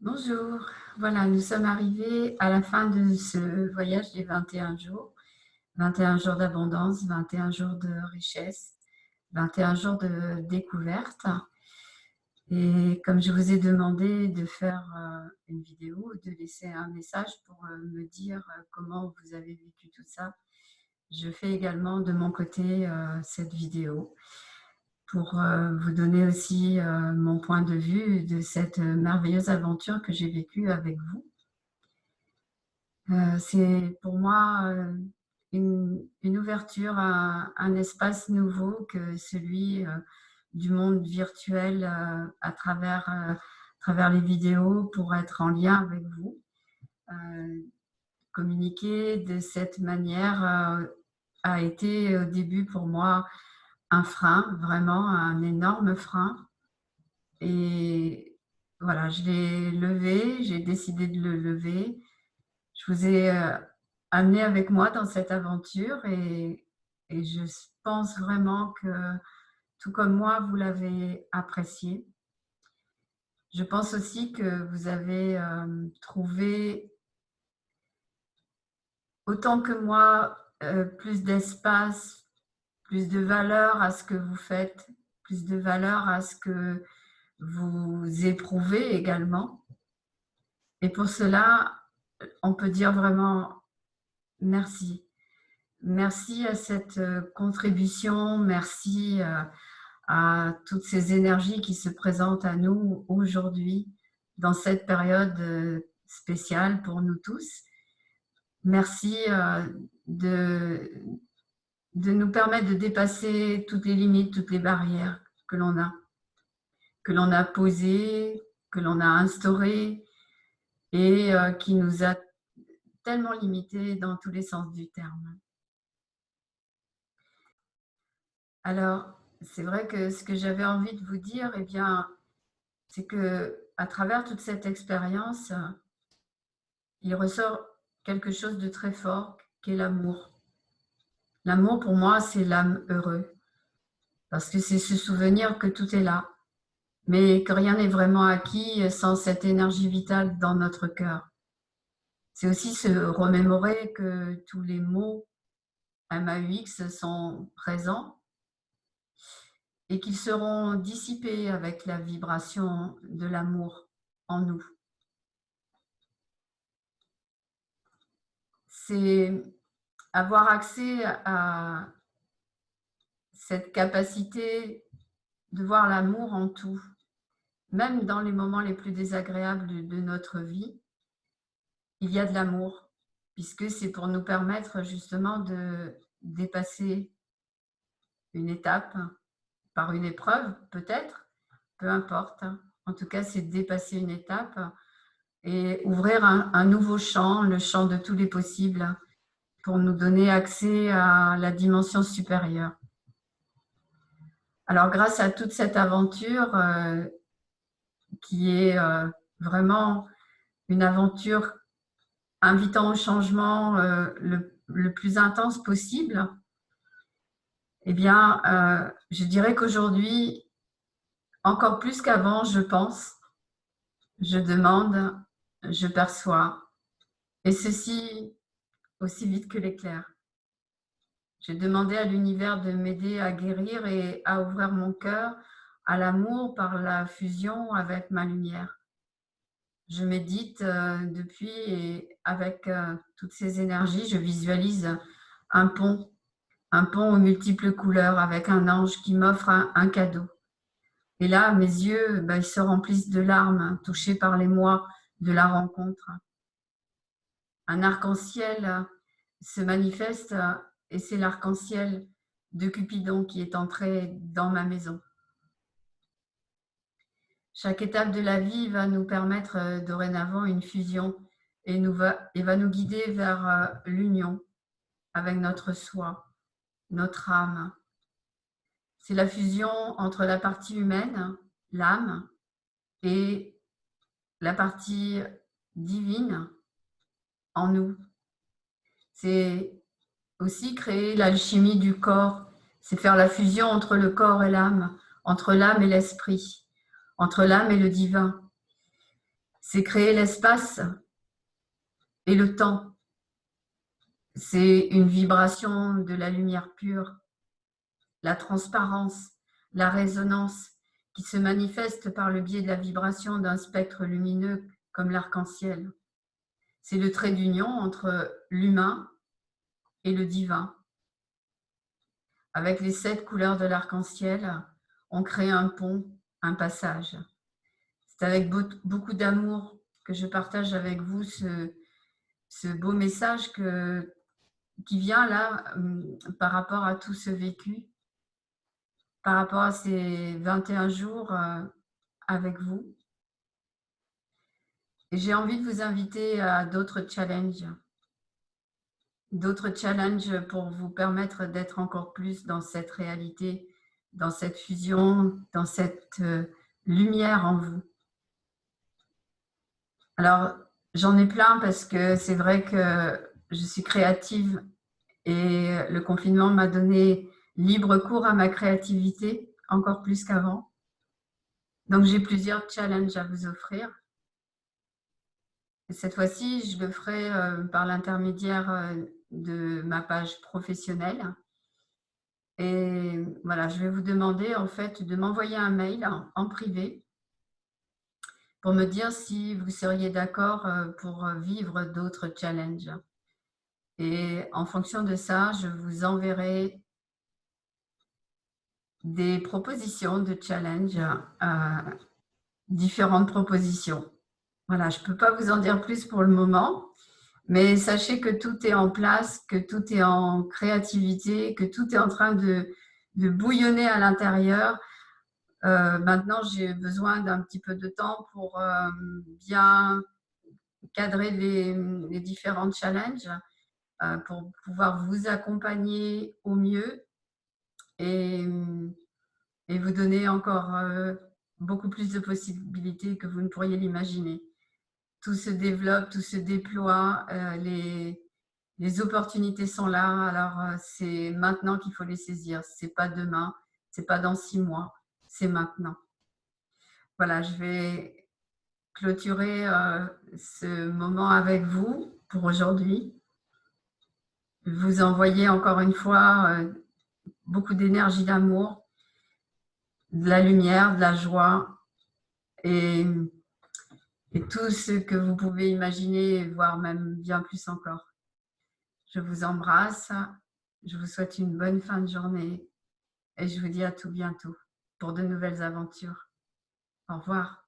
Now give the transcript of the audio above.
Bonjour, voilà, nous sommes arrivés à la fin de ce voyage des 21 jours. 21 jours d'abondance, 21 jours de richesse, 21 jours de découverte. Et comme je vous ai demandé de faire une vidéo, de laisser un message pour me dire comment vous avez vécu tout ça, je fais également de mon côté cette vidéo pour vous donner aussi mon point de vue de cette merveilleuse aventure que j'ai vécue avec vous. C'est pour moi une ouverture à un espace nouveau que celui du monde virtuel à travers les vidéos pour être en lien avec vous. Communiquer de cette manière a été au début pour moi un frein, vraiment un énorme frein. Et voilà, je l'ai levé, j'ai décidé de le lever. Je vous ai amené avec moi dans cette aventure et je pense vraiment que, tout comme moi, vous l'avez apprécié. Je pense aussi que vous avez trouvé, autant que moi, plus d'espace, plus de valeur à ce que vous faites, plus de valeur à ce que vous éprouvez également. Et pour cela, on peut dire vraiment merci. Merci à cette contribution, merci à toutes ces énergies qui se présentent à nous aujourd'hui dans cette période spéciale pour nous tous. Merci de nous permettre de dépasser toutes les limites, toutes les barrières que l'on a posées, que l'on a instaurées et qui nous a tellement limités dans tous les sens du terme. Alors, c'est vrai que ce que j'avais envie de vous dire, eh bien, c'est que à travers toute cette expérience, il ressort quelque chose de très fort, qui est l'amour. L'amour, pour moi, c'est l'âme heureuse, parce que c'est se souvenir que tout est là, mais que rien n'est vraiment acquis sans cette énergie vitale dans notre cœur. C'est aussi se remémorer que tous les mots MAUX sont présents et qu'ils seront dissipés avec la vibration de l'amour en nous. C'est avoir accès à cette capacité de voir l'amour en tout, même dans les moments les plus désagréables de notre vie, il y a de l'amour, puisque c'est pour nous permettre justement de dépasser une étape par une épreuve, peut-être, peu importe. En tout cas, c'est dépasser une étape et ouvrir un nouveau champ, le champ de tous les possibles, pour nous donner accès à la dimension supérieure. Alors, grâce à toute cette aventure qui est vraiment une aventure invitant au changement le plus intense possible, eh bien, je dirais qu'aujourd'hui, encore plus qu'avant, je pense, je demande, je perçois, et ceci aussi vite que l'éclair. J'ai demandé à l'univers de m'aider à guérir et à ouvrir mon cœur à l'amour par la fusion avec ma lumière. Je médite depuis et avec toutes ces énergies, je visualise un pont aux multiples couleurs avec un ange qui m'offre un cadeau. Et là, mes yeux, ils se remplissent de larmes, touchés par l'émoi de la rencontre. Un arc-en-ciel se manifeste et c'est l'arc-en-ciel de Cupidon qui est entré dans ma maison. Chaque étape de la vie va nous permettre dorénavant une fusion et va nous guider vers l'union avec notre soi, notre âme. C'est la fusion entre la partie humaine, l'âme, et la partie divine en nous. C'est aussi créer l'alchimie du corps, c'est faire la fusion entre le corps et l'âme, entre l'âme et l'esprit, entre l'âme et le divin. c'est créer l'espace et le temps. C'est une vibration de la lumière pure, la transparence, la résonance qui se manifeste par le biais de la vibration d'un spectre lumineux comme l'arc-en-ciel. C'est le trait d'union entre l'humain et le divin. Avec les 7 couleurs de l'arc-en-ciel, on crée un pont, un passage. C'est avec beaucoup d'amour que je partage avec vous ce beau message qui vient là par rapport à tout ce vécu, par rapport à ces 21 jours avec vous. Et j'ai envie de vous inviter à d'autres challenges pour vous permettre d'être encore plus dans cette réalité, dans cette fusion, dans cette lumière en vous. Alors, j'en ai plein parce que c'est vrai que je suis créative et le confinement m'a donné libre cours à ma créativité, encore plus qu'avant. Donc, j'ai plusieurs challenges à vous offrir. Et cette fois-ci, je le ferai par l'intermédiaire de ma page professionnelle. Et voilà, je vais vous demander en fait de m'envoyer un mail en privé pour me dire si vous seriez d'accord pour vivre d'autres challenges. Et en fonction de ça, je vous enverrai des propositions de challenge, différentes propositions. Voilà, je ne peux pas vous en dire plus pour le moment, mais sachez que tout est en place, que tout est en créativité, que tout est en train de bouillonner à l'intérieur. Maintenant, j'ai besoin d'un petit peu de temps pour bien cadrer les différents challenges, pour pouvoir vous accompagner au mieux et vous donner encore beaucoup plus de possibilités que vous ne pourriez l'imaginer. Tout se développe, tout se déploie, les opportunités sont là, alors c'est maintenant qu'il faut les saisir, c'est pas demain, c'est pas dans 6 mois, c'est maintenant. Voilà, je vais clôturer ce moment avec vous pour aujourd'hui. Vous envoyer encore une fois beaucoup d'énergie, d'amour, de la lumière, de la joie et tout ce que vous pouvez imaginer, voire même bien plus encore. Je vous embrasse, je vous souhaite une bonne fin de journée et je vous dis à tout bientôt pour de nouvelles aventures. Au revoir.